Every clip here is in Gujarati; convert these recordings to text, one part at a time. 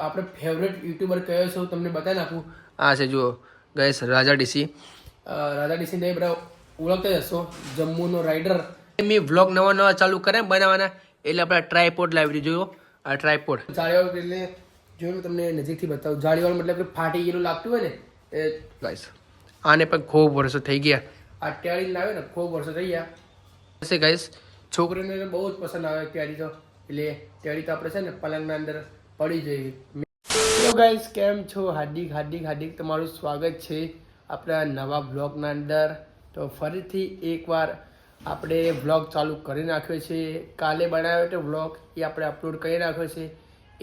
આપણે ફેવરેટ યુટ્યુબર કયો છે તમને બતાવી નાખું. આ છે જુઓ ગેસ રાજા ડીસી. રાજા ડીસી ને બધા ઓળખતા હશો, જમ્મુનો રાઇડર. મેં વ્લોગ નવા નવા ચાલુ કરે બનાવવાના એટલે આપણે ટ્રાયપોડ લાવી જોયો. આ ટ્રાયપોડ જાળીવાળું એટલે જોયું તમને નજીકથી બતાવું. જાળીવાળું મતલબ કે ફાટી ગયેલું લાગતું હોય ને એ ગાઈસ. આને પણ ખૂબ વર્ષો થઈ ગયા. આ ટેડી લાવે ને ખૂબ વર્ષો થઈ ગયા છે ગાઈસ. છોકરીને બહુ જ પસંદ આવે ટેડી તો, એટલે ટેડી તો આપણે છે ને પલંગના અંદર પડી જઈએ. હેલો ગાઈસ, કેમ છો? હાર્દિક હાર્દિક હાર્દિક તમારું સ્વાગત છે આપણા નવા બ્લોગના અંદર. તો ફરીથી એકવાર આપણે વ્લોગ ચાલુ કરી નાખ્યો છે. કાલે બનાવ્યો હતો વ્લોગ, એ આપણે અપલોડ કરી નાખ્યો છે.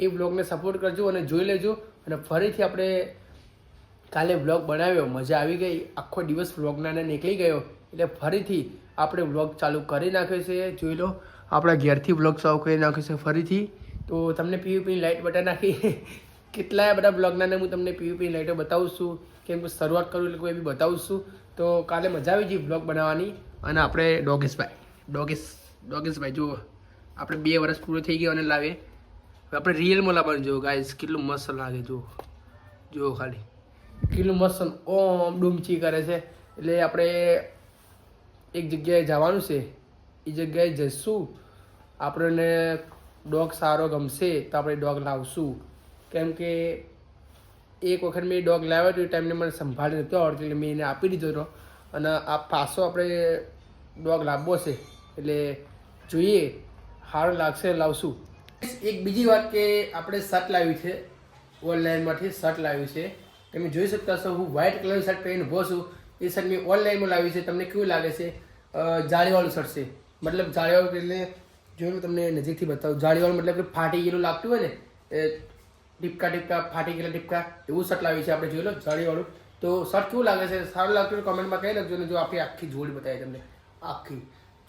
એ વ્લોગને સપોર્ટ કરજો અને જોઈ લેજો. અને ફરીથી આપણે કાલે વ્લોગ બનાવ્યો, મજા આવી ગઈ. આખો દિવસ વ્લોગના અંદર નીકળી ગયો એટલે ફરીથી આપણે વ્લોગ ચાલુ કરી નાખ્યો છે. જોઈ લો, આપણા ઘેરથી વ્લોગ ચાલુ કરી નાખ્યો છે ફરીથી. તો તમને પીવીપીની લાઇટ બટન નાખી કેટલાય બધા બ્લોગના અંદર હું તમને પીવીપીની લાઇટો બતાવું છું, કેમ કે શરૂઆત કરું એટલે કોઈ બી બતાવું છું. તો કાલે મજા આવી ગઈ વ્લોગ બનાવવાની. અને આપણે ડોગેશભાઈ જુઓ, આપણે 2 વર્ષ પૂરો થઈ ગયો અને લાવે આપણે રિયલમાં લાવવાનું. જુઓ ગાઈસ, કેટલું મસ્ત લાગે. જુઓ ખાલી કેટલું મસ્ત ઓમ ડૂમચી કરે છે. એટલે આપણે એક જગ્યાએ જવાનું છે, એ જગ્યાએ જઈશું. આપણને ડોગ સારો ગમશે તો આપણે ડોગ લાવશું. કેમ કે એક વખત મેં ડોગ લાવ્યો હતો, એ ટાઈમને મને સંભાળી નહોતો આવડતું એટલે મેં એને આપી દીધો હતો. અને આ પાછો આપણે ડોગ લાવવો છે એટલે જોઈએ, સારું લાગશે લાવશું. એક બીજી વાત કે આપણે શર્ટ લાવી છે, ઓનલાઈનમાંથી શર્ટ લાવી છે. તમે જોઈ શકતા છો, હું વ્હાઇટ કલરનું શર્ટ પહેરીને ઊભો છું. એ શર્ટ મેં ઓનલાઈનમાં લાવી છે. તમને કેવું લાગે છે? જાળીવાળું શર્ટ છે, મતલબ જાળીવાળું એટલે જોયું તમને નજીકથી બતાવું. જાળીવાળું મતલબ કે ફાટી ગયેલું લાગતું હોય ને એ ટીપકા ટીપકા ફાટી ગયેલા ટીપકા એવું શર્ટ લાવી છે આપણે. જોઈ લો જાળીવાળું. તો શર્ટ કેવું લાગે છે? સારું લાગતું હોય કોમેન્ટમાં કહી નાખજો. ને જો આપણી આખી જોડી બતાવી તમને, આખી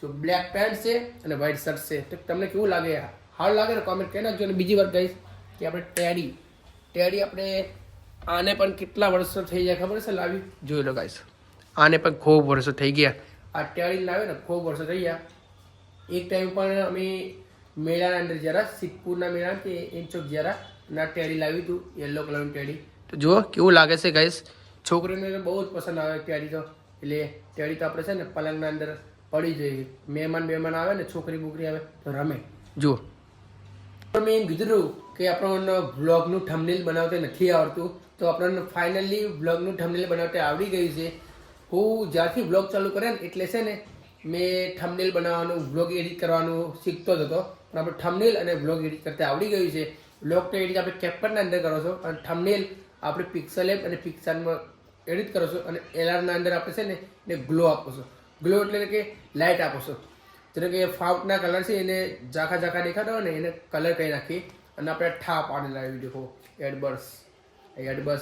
જો બ્લેક પેન્ટ છે અને વ્હાઇટ શર્ટ છે, તો તમને કેવું લાગે? સારું લાગે ને કોમેન્ટ કહી નાખજો. અને બીજી વાત કહીશ કે આપણે ટેડી આપણે આને પણ કેટલા વર્ષો થઈ ગયા ખબર છે લાવી? જોઈ લો ગાઈસ, આને પણ ખૂબ વર્ષો થઈ ગયા. આ ટેડી લાવે ને ખૂબ વર્ષો થઈ ગયા. એક ટાઈમ પણ અમે મેળાના અંદર જરા સિદ્ધપુરના મેળા કે એમ ચોક જરા ના ટેડી લાવી હતું, યલો કલરનું ટેડી. તો જુઓ કેવું લાગે છે ગાઈસ. છોકરીઓને બહુ જ પસંદ આવે ટેડી તો, એટલે ટેડી તો આપણે છે ને પલંગના અંદર પડી જઈએ. મહેમાન આવે ને, છોકરી બોકરી આવે તો રમે. જુઓ, મેં એમ કીધું કે આપણને વ્લોગનું થંબનેલ બનાવતા નથી આવડતું, તો આપણને ફાઇનલી વ્લોગનું થંબનેલ બનાવતા આવડી ગયું છે. હું જ્યારથી વ્લોગ ચાલુ કરે ને એટલે છે ને મેં થંબનેલ બનાવવાનું, વ્લોગ એડિટ કરવાનું શીખતો જ હતો. પણ આપણે થંબનેલ અને વ્લોગ એડિટ કરતા આવડી ગયું છે. વ્લોગ તો એડિટ આપણે કેપ્કટના અંદર કરો છો અને થંબનેલ આપણે પિક્સલ એપ અને પિક્સલમાં એડિટ કરો છો. અને એલઆરના અંદર આપણે છે ને એને ગ્લો આપો છો. ગ્લો એટલે કે લાઇટ આપો છો. જેને કે ફાઉટના કલર છે એને ઝાંખા ઝાંખા દેખાતા હોય ને એને કલર કરી નાખી. અને આપણે ઠા પાડેલા આવી દેખો એડબર્સ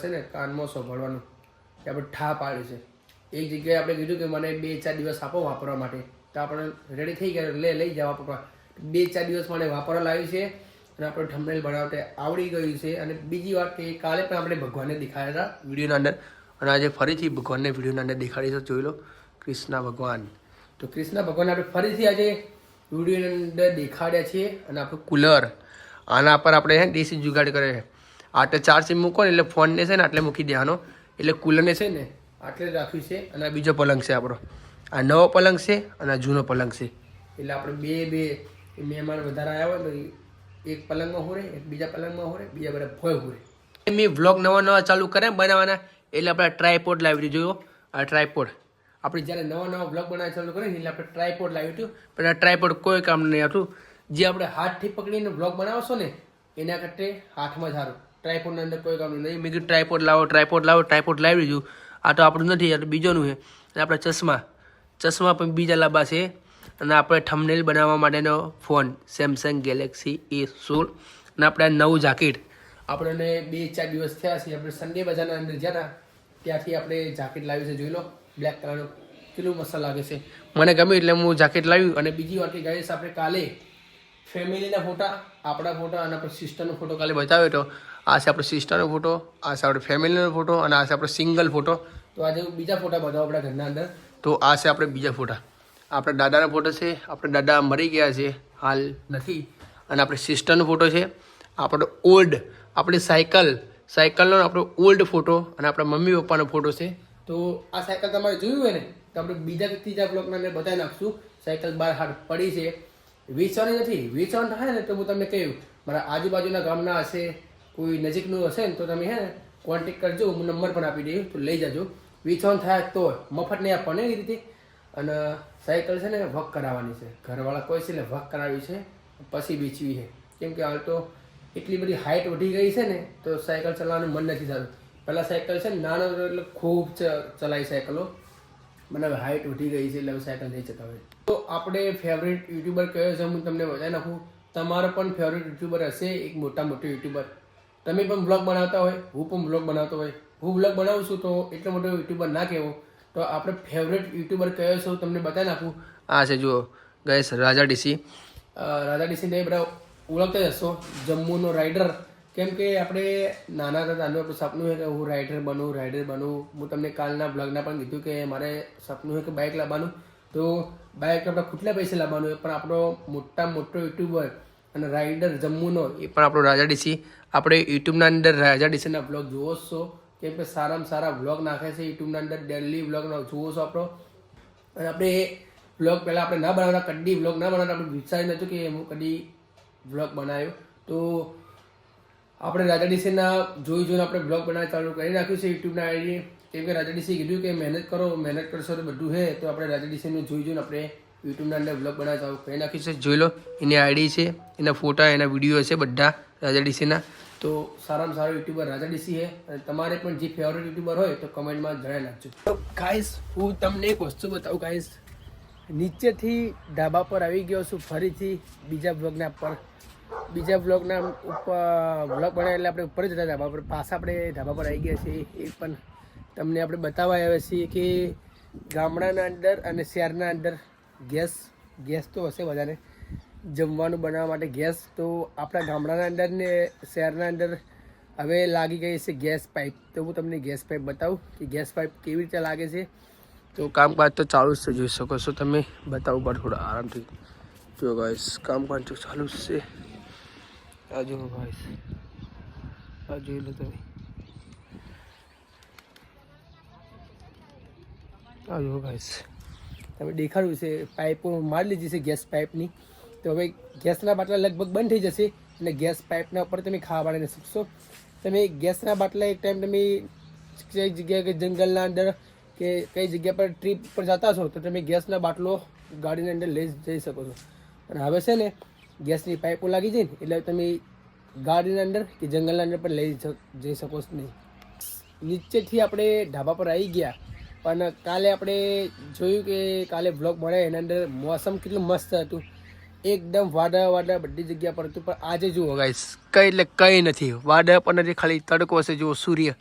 છે ને કાનમાં સાંભળવાનું, એ આપણે ઠા પાડ્યું છે. એક જગ્યાએ આપણે કીધું કે મને 2-4 દિવસ આપો વાપરવા માટે, તો આપણે રેડી થઈ ગયા લઈ જવા પપ્પા. 2-4 દિવસ માટે વાપરવા લાવ્યું છે અને આપણે થંબનેલ બનાવતા આવડી ગયું છે. અને બીજી વાત કે કાલે પણ આપણે ભગવાનને દેખાડ્યા હતા વિડીયોના અંદર, અને આજે ફરીથી ભગવાનને વિડીયોના અંદર દેખાડીશું. જોઈ લો કૃષ્ણ ભગવાન. તો કૃષ્ણ ભગવાન આપણે ફરીથી આજે વિડીયોની અંદર દેખાડ્યા છીએ. અને આપણું કુલર, આના પર આપણે છે ને દેશી જુગાડ કરે છે. આટલે ચાર્જિંગ મૂકો ને એટલે ફોનને છે ને આટલે મૂકી દેવાનો, એટલે કુલરને છે ને આટલે રાખ્યું છે. અને આ બીજો પલંગ છે આપણો, આ નવો પલંગ છે અને આ જૂનો પલંગ છે. એટલે આપણે બે મહેમાન વધારે આવ્યા હોય તો એક પલંગમાં હોરે, એક બીજા પલંગમાં હોરે, બીજા બધા ભોય હોરે. મેં વ્લોગ નવા ચાલુ કરે બનાવવાના એટલે આપણે ટ્રાયપોડ લાવી જોયો. આ ટ્રાયપોડ આપણે જ્યારે નવા વ્લોગ બનાવવા ચાલુ કરીએ એટલે આપણે ટ્રાયપોડ લાવ્યું હતું. પણ આ ટ્રાયપોડ કોઈ કામ નહીં આવતું. જે આપણે હાથથી પકડીને વ્લોગ બનાવશો ને એના કરતાં હાથમાં જ સારું. ટ્રાયપોડના અંદર કોઈ કામ નહીં. મેં કીધું ટ્રાયપોડ લાવો. ટ્રાયપોડ લાવી દીધું. આ તો આપણું નથી, આ તો બીજોનું છે. અને આપણા ચશ્મા પણ બીજા લાંબા છે. અને આપણે થંબનેલ બનાવવા માટેનો ફોન સેમસંગ ગેલેક્સી A16. અને આપણે નવું જાકેટ આપણને 2-4 દિવસ થયા છે. આપણે સન્ડે બજારના અંદર જ્યાં ત્યાંથી આપણે જાકેટ લાવ્યું છે. જોઈ લો બ્લેક કલરનું, કેટલું મસ્ત લાગે છે. મને ગમ્યું એટલે હું જાકેટ લાવ્યું. અને બીજી વાત કે ગાઈસ, આપણે કાલે ફેમિલીના ફોટા, આપણા ફોટા અને આપણે સિસ્ટરનો ફોટો કાલે બતાવ્યો હતો. આ છે આપણો સિસ્ટરનો ફોટો, આ છે આપણે ફેમિલીનો ફોટો અને આ છે આપણો સિંગલ ફોટો. તો આજે બીજા ફોટા બતાવો આપણા ઘરના અંદર. તો આ છે આપણે બીજા ફોટા. આપણા દાદાનો ફોટો છે. આપણા દાદા મરી ગયા છે, હાલ નથી. અને આપણે સિસ્ટરનો ફોટો છે. આપણો ઓલ્ડ આપણી સાયકલનો આપણો ઓલ્ડ ફોટો અને આપણા મમ્મી પપ્પાનો ફોટો છે. તો આ સાયકલ તમારે જોયું હોય ને તો આપણે બીજા કે ત્રીજા બ્લોગમાં મેં બતાવી નાખશું. સાયકલ બહાર હાથ પડી છે, વેચવાની નથી. વેચવાનું થાય ને તો હું તમને કહ્યું મારા આજુબાજુના ગામના હશે, કોઈ નજીકનું હશે ને તો તમે હે ને કોન્ટેક્ટ કરજો, હું નંબર પણ આપી દઈશ તો લઈ જજો. વેચવાનું થાય તો મફત નહીં આપવાનું એ રીતે. અને સાયકલ છે ને વક કરાવવાની છે, ઘરવાળા કોઈ છે એટલે વક કરાવી છે પછી વેચવી છે. કેમ કે હાલ તો એટલી બધી હાઇટ વધી ગઈ છે ને તો સાયકલ ચલાવવાનું મન નથી થતું. પહેલાં સાયકલ છે ને નાનો એટલે ખૂબ ચલાવી સાયકલો, મને હવે હાઇટ વધી ગઈ છે એટલે હવે સાયકલ નહીં ચલાવે. તો આપણે ફેવરેટ યુટ્યુબર કયો છે હું તમને બતાવી નાખું. તમારો પણ ફેવરેટ યુટ્યુબર હશે, એક મોટો યુટ્યુબર. તમે પણ બ્લોગ બનાવતા હોય, હું પણ બ્લોગ બનાવતો હોય. હું બ્લોગ બનાવું છું તો એટલો મોટો યુટ્યુબર ના કહેવો. તો આપણે ફેવરેટ યુટ્યુબર કયો છે હું તમને બતાવી નાખું. આ છે જુઓ ગાઈસ, રાજા ડીસી. રાજા ડીસીને બધા ઓળખતા જ હશો, જમ્મુનો રાઇડર. કેમ કે આપણે નાના હતા નાનું આપણું સપનું છે કે હું રાઇડર બનું. હું તમને કાલના બ્લોગના પણ કીધું કે મારે સપનું છે કે બાઇક લાવવાનું. તો બાઇક આપણે કેટલા પૈસા લાવવાનું હોય, પણ આપણો મોટો યુટ્યુબર અને રાઇડર જમ્મુનો એ પણ આપણો રાજા ડીસી. આપણે યુટ્યુબના અંદર રાજા ડીસીના બ્લોગ જુઓ છો, કેમ કે સારામાં સારા બ્લોગ નાખે છે યુટ્યુબના અંદર. ડેલી બ્લોગ જુઓ છો આપણો. અને આપણે એ બ્લોગ પહેલાં આપણે ના બનાવતા, કદી બ્લોગ ના બનાવતા. આપણે વિચાર્યું નહોતું કે હું કદી બ્લોગ બનાવ્યો. તો આપણે રાજા ડીસીના જોઈને આપણે બ્લોગ બનાવવા ચાલુ કરી નાખ્યું છે યુટ્યુબના આઈડી. કેમ કે રાજા ડીસી કીધું કે મહેનત કરશો તો બધું છે. તો આપણે રાજા ડીસીનું જોઈને આપણે યુટ્યુબના અંદર બ્લોગ બનાવવા ચાલુ કરી નાખ્યું છે. જોઈ લો, એની આઈડી છે, એના ફોટા, એના વિડીયો છે બધા રાજા ડીસીના. તો સારામાં સારો યુટ્યુબર રાજા ડીસી છે. અને તમારે પણ જે ફેવરેટ યુટ્યુબર હોય તો કમેન્ટમાં જણાવી નાખજો. તો ગાઈસ હું તમને એક વસ્તુ બતાવું ગાઈસ, નીચેથી ધાબા પર આવી ગયો છું ફરીથી બીજા બ્લોગના ઉપર બ્લોગ બનાવે એટલે આપણે ઉપર જતા ધાબા પર. પાછા આપણે ધાબા પર આવી ગયા છીએ. એ પણ તમને આપણે બતાવવા આવ્યા છીએ કે ગામડાના અંદર અને શહેરના અંદર ગેસ તો હશે બધાને જમવાનું બનાવવા માટે ગેસ. તો આપણા ગામડાના અંદર ને શહેરના અંદર હવે લાગી ગઈ છે ગેસ પાઇપ. તો હું તમને ગેસ પાઇપ બતાવું કે ગેસ પાઇપ કેવી રીતે લાગે છે. તો કામકાજ તો ચાલુ જ છે, જોઈ શકો છો તમે. બતાવું પણ થોડા આરામથી. જો ગાઈસ કામકાજ તો ચાલુ જ છે. આ જો ગાઈસ, આ જોઈ લો તમે. આ જો ગાઈસ તમે દેખાડ્યું છે પાઇપો મારી લીધી છે ગેસ પાઇપની. તો હવે ગેસના બાટલા લગભગ બંધ થઈ જશે અને ગેસ પાઇપના ઉપર તમે ખાવા બનાવી શકશો. તમે ગેસના બાટલા એક ટાઈમ તમે કઈ જગ્યાએ કે જંગલના અંદર કે કઈ જગ્યા પર ટ્રીપ પર જતા છો તો તમે ગેસના બાટલો ગાડીની અંદર લઈ જઈ શકો છો. અને હવે છે ને ગેસની પાઇપો લાગી જાય ને એટલે તમે ગાડીના અંદર કે જંગલના અંદર પણ લઈ જઈ શકો છો નહીં. નીચેથી આપણે ઢાબા પર આવી ગયા, પણ કાલે આપણે જોયું કે કાલે બ્લોગ મળે એના અંદર મોસમ કેટલું મસ્ત હતું, એકદમ વાદળ બધી જગ્યા પર હતું. પણ આજે જુઓ ગાઈસ, કંઈ એટલે કંઈ નથી, વાદળ પણ નથી, ખાલી તડકો છે. જુઓ સૂર્ય,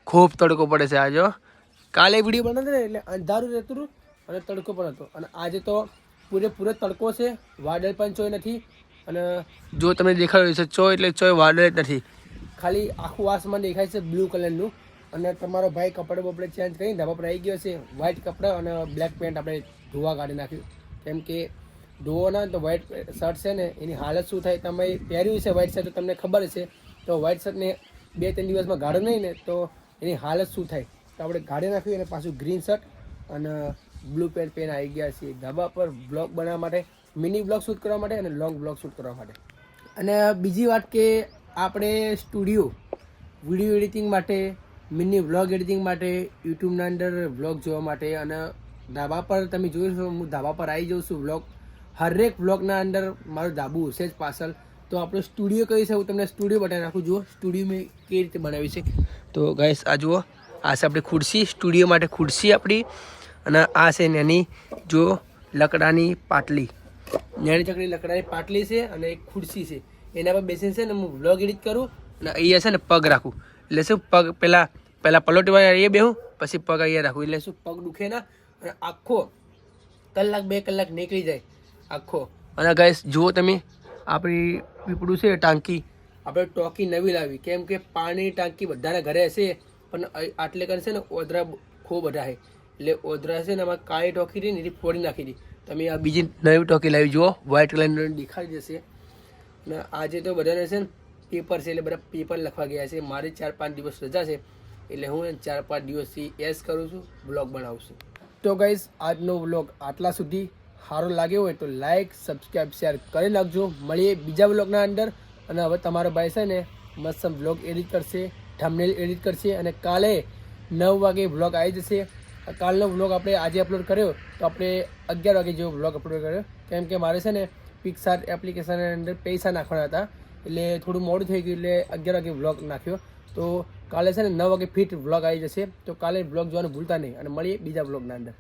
ખૂબ તડકો પડે છે આજે. કાલે વિડીયો બનાવતો ને એટલે અંધારું રહેતું હતું અને તડકો પણ હતો. અને આજે તો પૂરેપૂરો તડકો છે, વાદળ પણ ચોય નથી. અને જો તમને દેખાડ્યું છે ચોય એટલે ચોય વાદળ જ નથી, ખાલી આખું આસમાન દેખાય છે બ્લુ કલરનું. અને તમારો ભાઈ કપડાં બપડે ચેન્જ કરીને ધાબા પર આવી ગયો છે. વ્હાઇટ કપડાં અને બ્લેક પેન્ટ આપણે ધોવા કાઢી નાખ્યું. કેમ કે ધોવો ના તો વ્હાઇટ શર્ટ છે ને એની હાલત શું થાય, તમે પહેર્યું છે વ્હાઇટ શર્ટ તો તમને ખબર છે. તો વ્હાઇટ શર્ટને 2-3 દિવસમાં ગાળો નહીં ને તો એની હાલત શું થાય. તો આપણે ગાળી નાખ્યું અને પાછું ગ્રીન શર્ટ અને બ્લુ પેન્ટ પહેરીને આવી ગયા છીએ ધાબા પર બ્લોગ બનાવવા માટે, મિની બ્લોગ શૂટ કરવા માટે અને લોંગ બ્લોગ શૂટ કરવા માટે. અને બીજી વાત કે આપણે સ્ટુડિયો વિડીયો એડિટિંગ માટે, મિની બ્લોગ એડિટિંગ માટે, યુટ્યુબના અંદર બ્લોગ જોવા માટે. અને ધાબા પર તમે જોયું છો હું ધાબા પર આવી જાઉં છું બ્લોગ, હરેક બ્લોગના અંદર મારું ધાબુ હશે જ પાછળ. તો આપણો સ્ટુડિયો કઈ છે હું તમને સ્ટુડિયો બતાવી નાખું. જુઓ સ્ટુડિયો મેં કેવી રીતે બનાવી છે. તો ગાઈસ આ જુઓ, આ છે આપણી ખુરશી, સ્ટુડિયો માટે ખુરશી આપણી. અને આ છે નાની જો લકડાની પાટલી, નાની ચકડી લકડાની પાટલી છે અને એક ખુરશી છે. એના પર બેસીને છે ને હું બ્લોગ એડિટ કરું અને અહીંયા છે ને પગ રાખું. એટલે શું પગ પહેલાં પલોટીમાં એ બેહું, પછી પગ અહીંયા રાખું. એટલે શું પગ દુખે ના અને આખો કલાક 2 કલાક નીકળી જાય આખો. અને ગાઈસ જુઓ તમે, આપણી પીપળું છે ટાંકી, આપણે ટોકી નવી લાવી. કેમ કે પાણીની ટાંકી બધાના ઘરે હશે, પણ આટલે કરે છે ને ઓદરા ખૂબ બધા છે. એટલે ઓદરા છે ને આમાં કાળી ટોકી રહી ને એથી ફોડી નાખી હતી. તમે આ બીજી નવી ટોકી લાવી જુઓ, વ્હાઇટ કલરની દેખાડી જશે. અને આજે તો બધાને છે ને પેપર છે એટલે બધા પેપર લખવા ગયા છે. મારી 4-5 દિવસ રજા છે એટલે હું 4-5 દિવસથી એસ કરું છું, બ્લોગ બનાવું છું. તો ગાઈઝ આજનો બ્લોગ આટલા સુધી. સારો લાગ્યો હોય તો લાઈક, સબસ્ક્રાઈબ, શેર કરી નાખજો. મળીએ બીજા બ્લોગના અંદર. અને હવે તમારો ભાઈ છે ને મસ્ત બ્લોગ એડિટ કરશે, થંબનેલ એડિટ કરશે અને કાલે 9 વાગે બ્લોગ આવી જશે. કાલનો બ્લોગ આપણે આજે અપલોડ કર્યો તો આપણે 11 વાગે જેવો બ્લોગ અપલોડ કર્યો, કેમ કે મારે છે ને પિક્સાર્ટ એપ્લિકેશનની અંદર પૈસા નાખવાના હતા એટલે થોડું મોડું થઈ ગયું એટલે 11 વાગે બ્લોગ નાખ્યો. તો કાલે છે ને 9 વાગે ફિટ બ્લોગ આવી જશે. તો કાલે બ્લોગ જોવાનું ભૂલતા નહીં અને મળીએ બીજા બ્લોગના અંદર.